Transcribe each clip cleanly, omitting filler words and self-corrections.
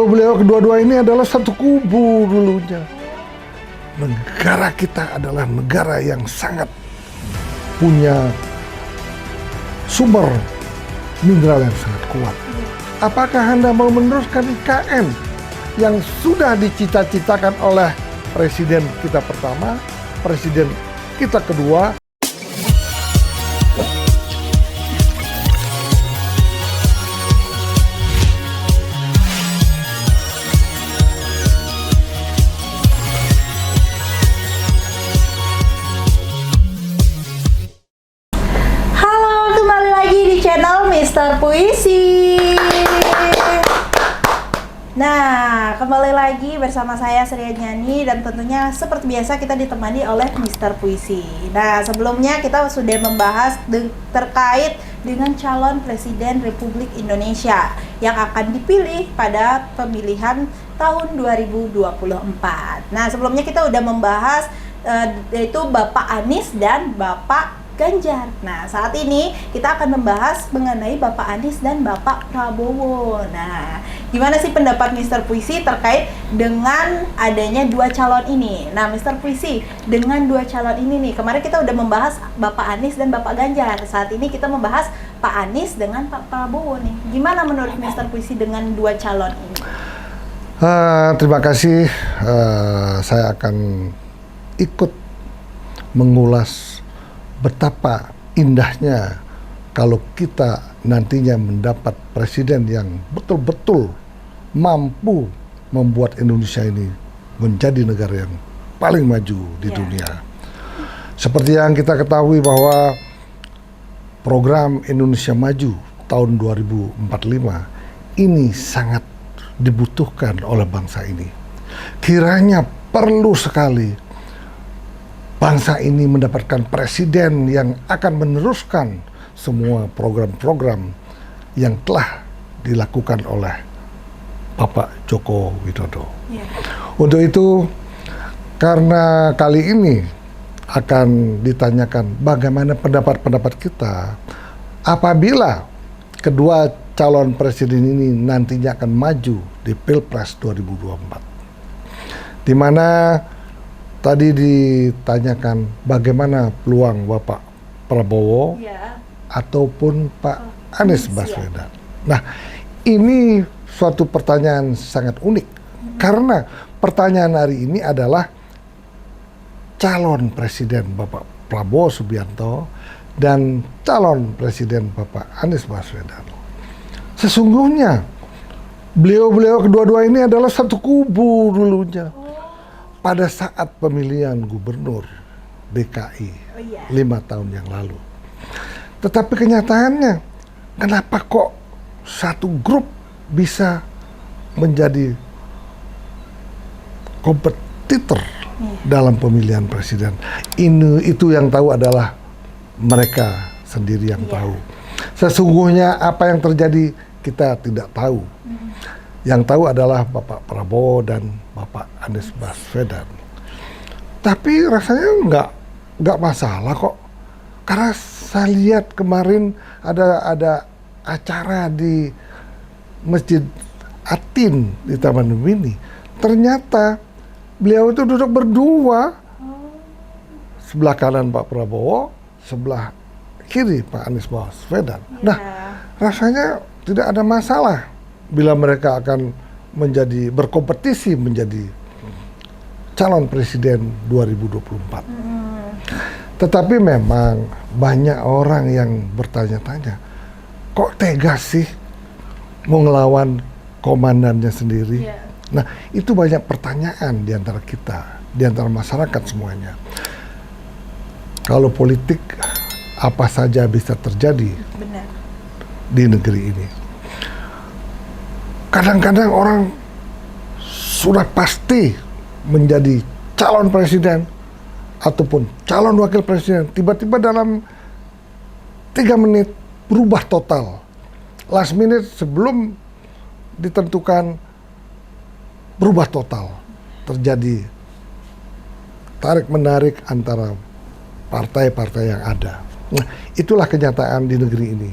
beliau kedua-dua ini adalah satu kubu dulunya. Negara kita adalah negara yang sangat punya sumber mineral yang sangat kuat. Apakah Anda mau meneruskan IKN yang sudah dicita-citakan oleh presiden kita pertama, presiden kita kedua? Mister Puisi. Nah, kembali lagi bersama saya Sri Nyanyi dan tentunya seperti biasa kita ditemani oleh Mister Puisi. Nah, sebelumnya kita sudah membahas terkait dengan calon Presiden Republik Indonesia yang akan dipilih pada pemilihan tahun 2024. Nah, sebelumnya kita udah membahas yaitu Bapak Anies dan Bapak Ganjar. Nah, saat ini kita akan membahas mengenai Bapak Anies dan Bapak Prabowo. Nah, gimana sih pendapat Mister Puisi terkait dengan adanya dua calon ini? Nah, Mister Puisi, dengan dua calon ini nih, kemarin kita udah membahas Bapak Anies dan Bapak Ganjar. Saat ini kita membahas Pak Anies dengan Pak Prabowo nih. Gimana menurut Mister Puisi dengan dua calon ini? Terima kasih. Saya akan ikut mengulas betapa indahnya kalau kita nantinya mendapat presiden yang betul-betul mampu membuat Indonesia ini menjadi negara yang paling maju di dunia. Seperti yang kita ketahui bahwa program Indonesia Maju tahun 2045 ini sangat dibutuhkan oleh bangsa ini. Kiranya perlu sekali bangsa ini mendapatkan presiden yang akan meneruskan semua program-program yang telah dilakukan oleh Bapak Joko Widodo. Untuk itu, karena kali ini akan ditanyakan bagaimana pendapat-pendapat kita apabila kedua calon presiden ini nantinya akan maju di Pilpres 2024. Di mana tadi ditanyakan bagaimana peluang Bapak Prabowo ataupun Pak Anies Baswedan. Nah, ini suatu pertanyaan sangat unik karena pertanyaan hari ini adalah calon presiden Bapak Prabowo Subianto dan calon presiden Bapak Anies Baswedan. Sesungguhnya beliau-beliau kedua-dua ini adalah satu kubu dulunya. Pada saat pemilihan gubernur DKI 5 tahun yang lalu. Tetapi kenyataannya, kenapa kok satu grup bisa menjadi kompetitor dalam pemilihan presiden? Itu yang tahu adalah mereka sendiri yang tahu. Sesungguhnya apa yang terjadi kita tidak tahu. Yang tahu adalah Bapak Prabowo dan Bapak Anies Baswedan. Tapi rasanya nggak masalah kok. Karena saya lihat kemarin ada acara di Masjid Atin di Taman Mini. Ternyata beliau itu duduk berdua. Sebelah kanan Pak Prabowo, sebelah kiri Pak Anies Baswedan. Nah, rasanya tidak ada masalah bila mereka akan berkompetisi menjadi calon presiden 2024. Tetapi memang banyak orang yang bertanya-tanya, kok tega sih mau ngelawan komandannya sendiri? Nah, itu banyak pertanyaan di antara kita, di antara masyarakat semuanya. Kalau politik, apa saja bisa terjadi di negeri ini. Kadang-kadang orang sudah pasti menjadi calon presiden ataupun calon wakil presiden, tiba-tiba dalam 3 menit berubah total. Last minute sebelum ditentukan berubah total. Terjadi tarik-menarik antara partai-partai yang ada. Nah, itulah kenyataan di negeri ini.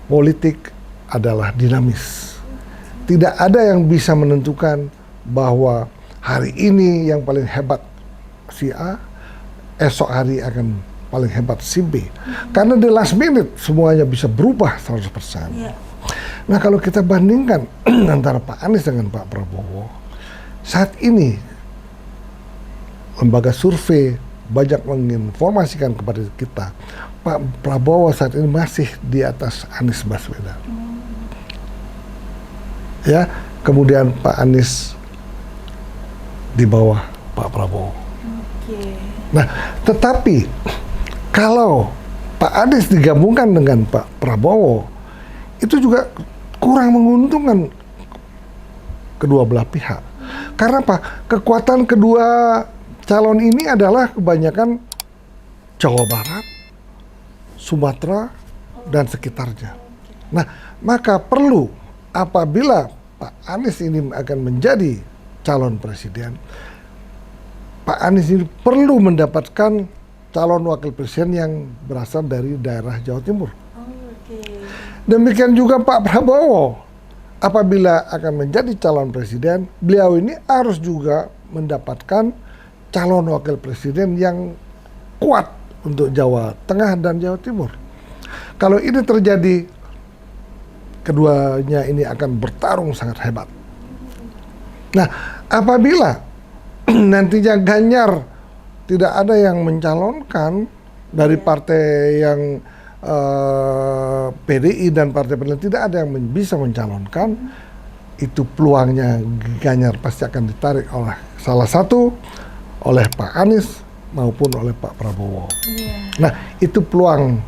Politik adalah dinamis. Tidak ada yang bisa menentukan bahwa hari ini yang paling hebat si A, esok hari akan paling hebat si B. Karena di last minute semuanya bisa berubah 100%. Nah, kalau kita bandingkan antara Pak Anies dengan Pak Prabowo, saat ini lembaga survei banyak menginformasikan kepada kita, Pak Prabowo saat ini masih di atas Anies Baswedan. Ya, kemudian Pak Anies di bawah Pak Prabowo. Nah, tetapi kalau Pak Anies digabungkan dengan Pak Prabowo, itu juga kurang menguntungkan kedua belah pihak. Karena apa? Kekuatan kedua calon ini adalah kebanyakan Jawa Barat, Sumatera, dan sekitarnya. Nah, maka perlu apabila Pak Anies ini akan menjadi calon presiden, Pak Anies ini perlu mendapatkan calon wakil presiden yang berasal dari daerah Jawa Timur. Demikian juga Pak Prabowo, apabila akan menjadi calon presiden, beliau ini harus juga mendapatkan calon wakil presiden yang kuat untuk Jawa Tengah dan Jawa Timur. Kalau ini terjadi, keduanya ini akan bertarung sangat hebat. Nah, apabila nantinya Ganjar tidak ada yang mencalonkan dari partai yang PDI dan partai lain, tidak ada yang bisa mencalonkan, itu peluangnya Ganjar pasti akan ditarik oleh salah satu, oleh Pak Anies maupun oleh Pak Prabowo. Nah, itu peluang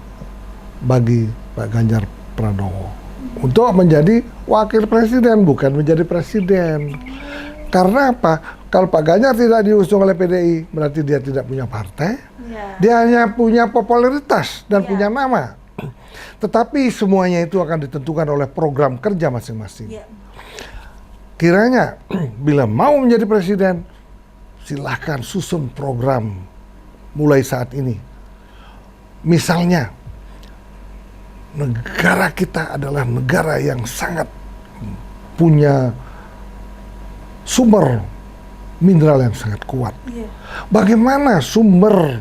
bagi Pak Ganjar Pranowo untuk menjadi wakil presiden, bukan menjadi presiden. Karena apa? Kalau Pak Ganjar tidak diusung oleh PDI, berarti dia tidak punya partai. Dia hanya punya popularitas dan punya nama. Tetapi semuanya itu akan ditentukan oleh program kerja masing-masing. Kiranya bila mau menjadi presiden, silahkan susun program mulai saat ini. Misalnya, negara kita adalah negara yang sangat punya sumber mineral yang sangat kuat. Bagaimana sumber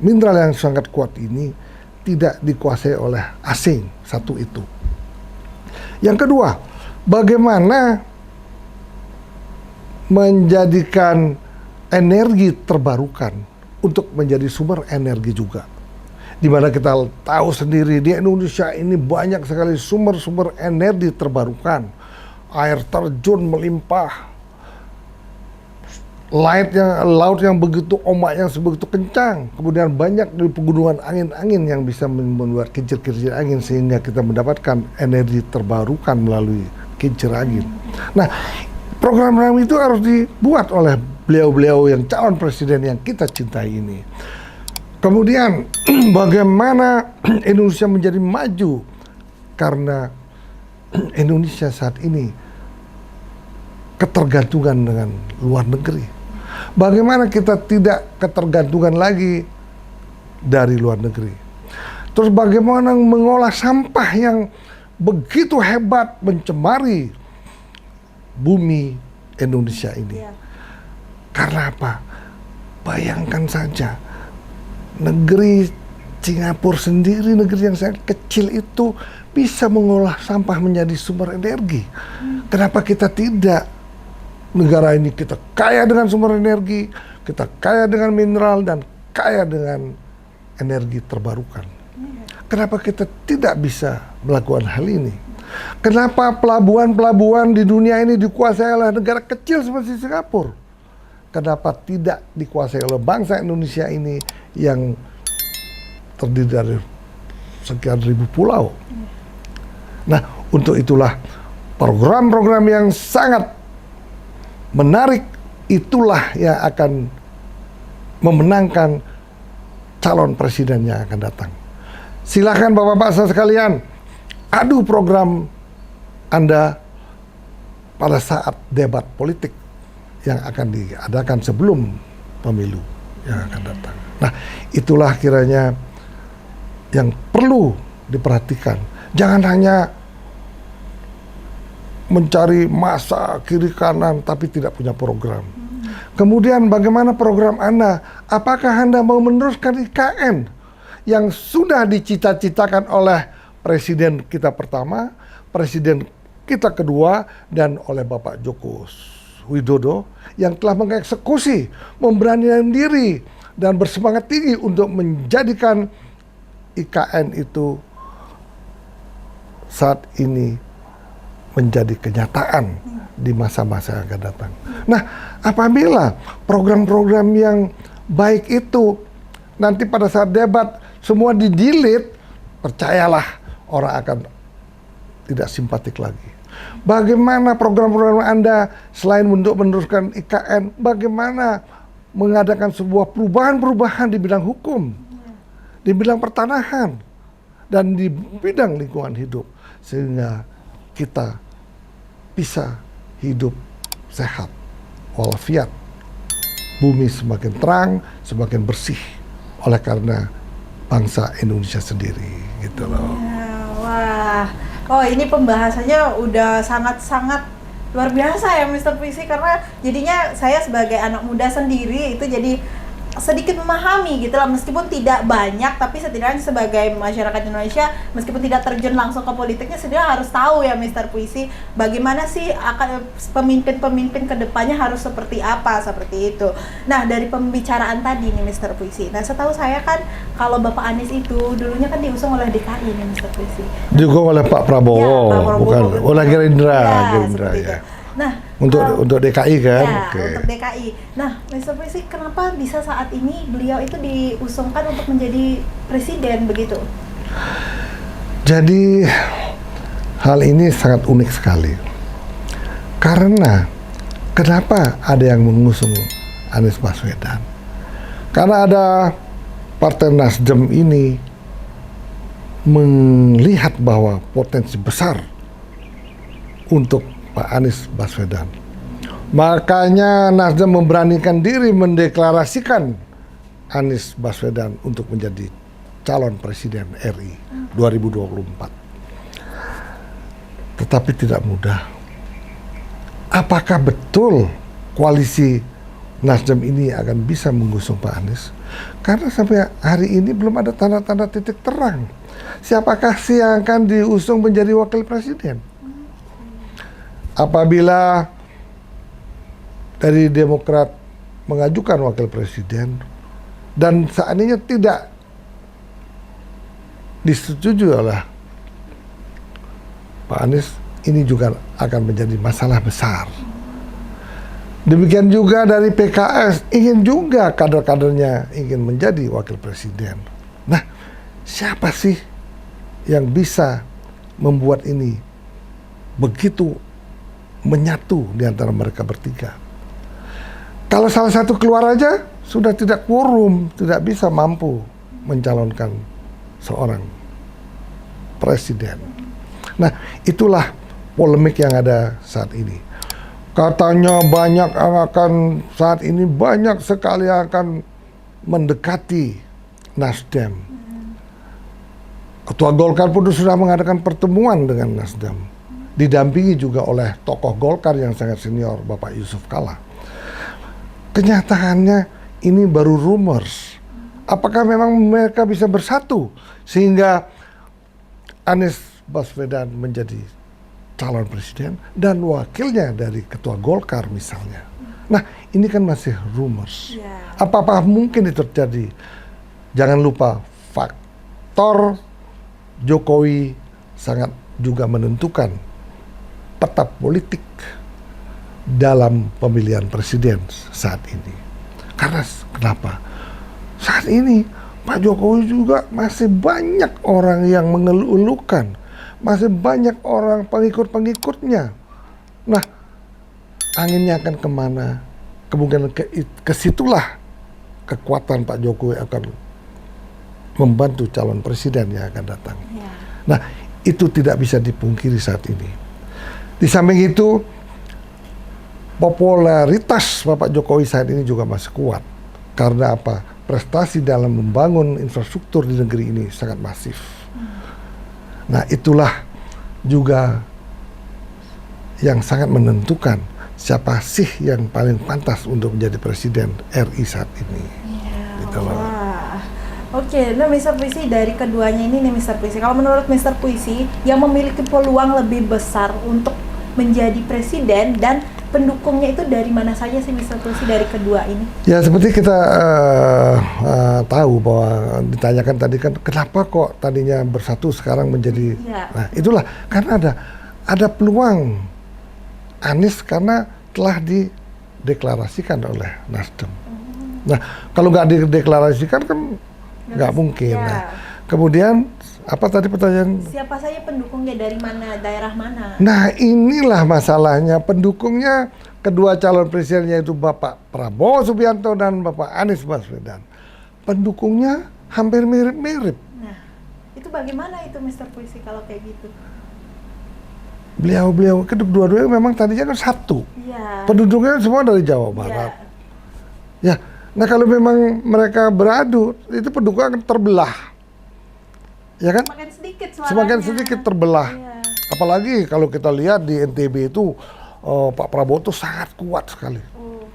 mineral yang sangat kuat ini tidak dikuasai oleh asing? Satu itu. Yang kedua, bagaimana menjadikan energi terbarukan untuk menjadi sumber energi juga. Di mana kita tahu sendiri di Indonesia ini banyak sekali sumber-sumber energi terbarukan. Air terjun melimpah, laut yang begitu, ombak yang sebegitu kencang, kemudian banyak dari pegunungan angin-angin yang bisa membuat kincir-kincir angin sehingga kita mendapatkan energi terbarukan melalui kincir angin. Nah, program-program itu harus dibuat oleh beliau-beliau yang calon presiden yang kita cintai ini. Kemudian bagaimana Indonesia menjadi maju, karena Indonesia saat ini ketergantungan dengan luar negeri. Bagaimana kita tidak ketergantungan lagi dari luar negeri. Terus bagaimana mengolah sampah yang begitu hebat mencemari bumi Indonesia ini. Karena apa? Bayangkan saja, negeri Singapura sendiri, negeri yang sangat kecil itu bisa mengolah sampah menjadi sumber energi. Kenapa kita tidak? Negara ini kita kaya dengan sumber energi, kita kaya dengan mineral, dan kaya dengan energi terbarukan. Kenapa kita tidak bisa melakukan hal ini? Kenapa pelabuhan-pelabuhan di dunia ini dikuasai oleh negara kecil seperti Singapura? Kenapa tidak dikuasai oleh bangsa Indonesia ini yang terdiri dari sekian ribu pulau? Nah, untuk itulah program-program yang sangat menarik itulah yang akan memenangkan calon presiden yang akan datang. Silakan Bapak-Bapak sekalian, adu program Anda pada saat debat politik yang akan diadakan sebelum pemilu yang akan datang. Nah, itulah kiranya yang perlu diperhatikan. Jangan hanya mencari massa kiri kanan tapi tidak punya program. Kemudian bagaimana program Anda? Apakah Anda mau meneruskan IKN yang sudah dicita-citakan oleh Presiden kita pertama, Presiden kita kedua, dan oleh Bapak Joko Widodo yang telah mengeksekusi, memberanikan diri dan bersemangat tinggi untuk menjadikan IKN itu saat ini menjadi kenyataan di masa-masa yang akan datang. Nah, apabila program-program yang baik itu nanti pada saat debat semua di-delete, percayalah orang akan tidak simpatik lagi. Bagaimana program-program Anda selain untuk meneruskan IKN, bagaimana mengadakan sebuah perubahan-perubahan di bidang hukum, di bidang pertanahan, dan di bidang lingkungan hidup, sehingga kita bisa hidup sehat, walafiat, bumi semakin terang, semakin bersih, oleh karena bangsa Indonesia sendiri, gitu loh. Wah, oh ini pembahasannya udah sangat-sangat luar biasa ya Mr. Puisi, karena jadinya saya sebagai anak muda sendiri itu jadi sedikit memahami gitu lah, meskipun tidak banyak, tapi setidaknya sebagai masyarakat Indonesia, meskipun tidak terjun langsung ke politiknya, setidaknya harus tahu ya Mr. Puisi, bagaimana sih akan pemimpin-pemimpin kedepannya harus seperti apa, seperti itu. Nah, dari pembicaraan tadi nih Mr. Puisi, nah setahu saya kan kalau Bapak Anies itu dulunya kan diusung oleh DKI nih Mr. Puisi. Diusung oleh Pak Prabowo, Ya, Pak Prabowo, bukan oleh Gerindra, seperti ya. itu. Nah, untuk DKI kan? Ya, Oke. untuk DKI. Nah, Mr. Puisi, kenapa bisa saat ini beliau itu diusungkan untuk menjadi presiden begitu? Jadi hal ini sangat unik sekali. Karena kenapa ada yang mengusung Anies Baswedan? Karena ada Partai Nasdem ini melihat bahwa potensi besar untuk Pak Anies Baswedan. Makanya Nasdem memberanikan diri mendeklarasikan Anies Baswedan untuk menjadi calon presiden RI 2024. Tetapi tidak mudah. Apakah betul koalisi Nasdem ini akan bisa mengusung Pak Anies? Karena sampai hari ini belum ada tanda-tanda titik terang. Siapakah sih yang akan diusung menjadi wakil presiden? Apabila dari Demokrat mengajukan wakil presiden dan seandainya tidak disetujui oleh Pak Anies, ini juga akan menjadi masalah besar. Demikian juga dari PKS, ingin juga kader-kadernya ingin menjadi wakil presiden. Nah, siapa sih yang bisa membuat ini begitu menyatu di antara mereka bertiga? Kalau salah satu keluar aja, sudah tidak quorum, tidak bisa mampu mencalonkan seorang presiden. Nah, itulah polemik yang ada saat ini. Katanya banyak yang akan, saat ini banyak sekali yang akan mendekati Nasdem. Ketua Golkar pun sudah mengadakan pertemuan dengan Nasdem, didampingi juga oleh tokoh Golkar yang sangat senior, Bapak Yusuf Kalla. Kenyataannya ini baru rumors. Apakah memang mereka bisa bersatu sehingga Anies Baswedan menjadi calon presiden dan wakilnya dari ketua Golkar misalnya? Nah, ini kan masih rumors. Apakah mungkin itu terjadi? Jangan lupa faktor Jokowi sangat juga menentukan peta politik dalam pemilihan presiden saat ini. Karena kenapa? Saat ini Pak Jokowi juga masih banyak orang yang mengeluh-elukan, masih banyak orang pengikut-pengikutnya. Nah, anginnya akan kemana? Kemungkinan ke situlah kekuatan Pak Jokowi akan membantu calon presiden yang akan datang. Nah, itu tidak bisa dipungkiri saat ini. Di samping itu, popularitas Bapak Jokowi saat ini juga masih kuat. Karena apa? Prestasi dalam membangun infrastruktur di negeri ini sangat masif. Nah, itulah juga yang sangat menentukan siapa sih yang paling pantas untuk menjadi presiden RI saat ini. Gitu loh. Wah. Oke, nah Mister Puisi, dari keduanya ini nih Mister Puisi, kalau menurut Mister Puisi yang memiliki peluang lebih besar untuk menjadi presiden dan pendukungnya itu dari mana saja sih Mister Puisi dari kedua ini? Ya seperti kita tahu bahwa ditanyakan tadi kan kenapa kok tadinya bersatu sekarang menjadi, nah itulah karena ada peluang Anies karena telah dideklarasikan oleh Nasdem. Nah kalau nggak dideklarasikan kan nggak mungkin. Ya. Nah, kemudian apa tadi pertanyaan? Siapa saja pendukungnya dari mana, daerah mana? Nah inilah masalahnya, pendukungnya kedua calon presidennya itu Bapak Prabowo Subianto dan Bapak Anies Baswedan. Pendukungnya hampir mirip-mirip. Nah, itu bagaimana itu Mister Puisi kalau kayak gitu? Beliau kedua-duanya memang tadinya kan satu. Iya. Penduduknya semua dari Jawa Barat. Ya, nah kalau memang mereka beradu, itu pendukung akan terbelah. Ya kan? Semakin sedikit terbelah. Iya. Apalagi kalau kita lihat di NTB itu Pak Prabowo itu sangat kuat sekali.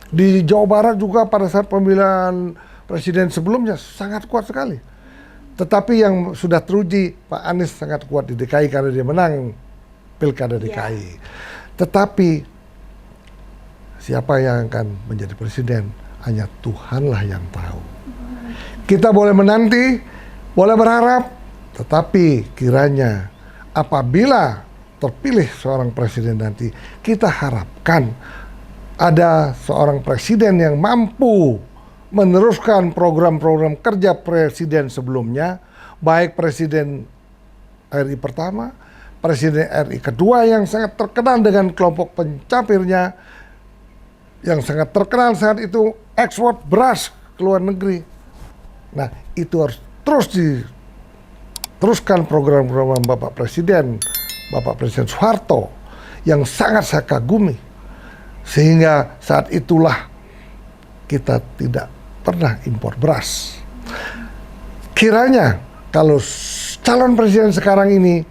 Di Jawa Barat juga pada saat pemilihan presiden sebelumnya sangat kuat sekali. Tetapi yang sudah teruji Pak Anies sangat kuat di DKI karena dia menang Pilkada DKI. Tetapi siapa yang akan menjadi presiden hanya Tuhanlah yang tahu. Kita boleh menanti, boleh berharap, tetapi kiranya apabila terpilih seorang presiden nanti, kita harapkan ada seorang presiden yang mampu meneruskan program-program kerja presiden sebelumnya, baik presiden RI pertama, presiden RI kedua yang sangat terkenal dengan kelompok pencapirnya, yang sangat terkenal saat itu ekspor beras ke luar negeri. Nah, itu harus terus diteruskan program-program Bapak Presiden Soeharto yang sangat saya kagumi. Sehingga saat itulah kita tidak pernah impor beras. Kiranya kalau calon presiden sekarang ini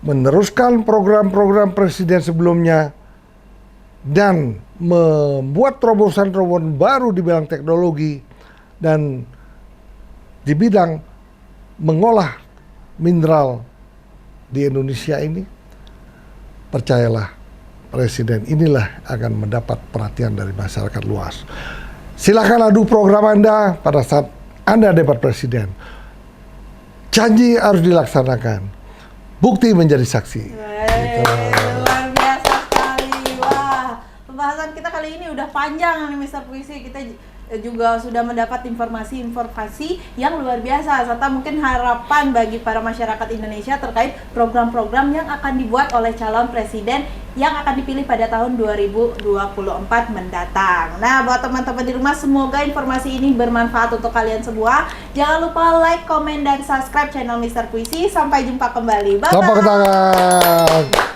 meneruskan program-program presiden sebelumnya dan membuat terobosan-terobosan baru di bidang teknologi dan di bidang mengolah mineral di Indonesia ini, percayalah presiden inilah akan mendapat perhatian dari masyarakat luas. Silakan adu program Anda pada saat Anda debat presiden. Janji harus dilaksanakan. Bukti menjadi saksi. Gitu. Luar biasa sekali. Wah, pembahasan kita kali ini udah panjang nih Mister Puisi. Kita juga sudah mendapat informasi yang luar biasa serta mungkin harapan bagi para masyarakat Indonesia terkait program-program yang akan dibuat oleh calon presiden yang akan dipilih pada tahun 2024 mendatang. Nah, buat teman-teman di rumah, semoga informasi ini bermanfaat untuk kalian semua. Jangan lupa like, komen, dan subscribe channel Mister Puisi. Sampai jumpa kembali. Bye-bye. Tepuk tangan.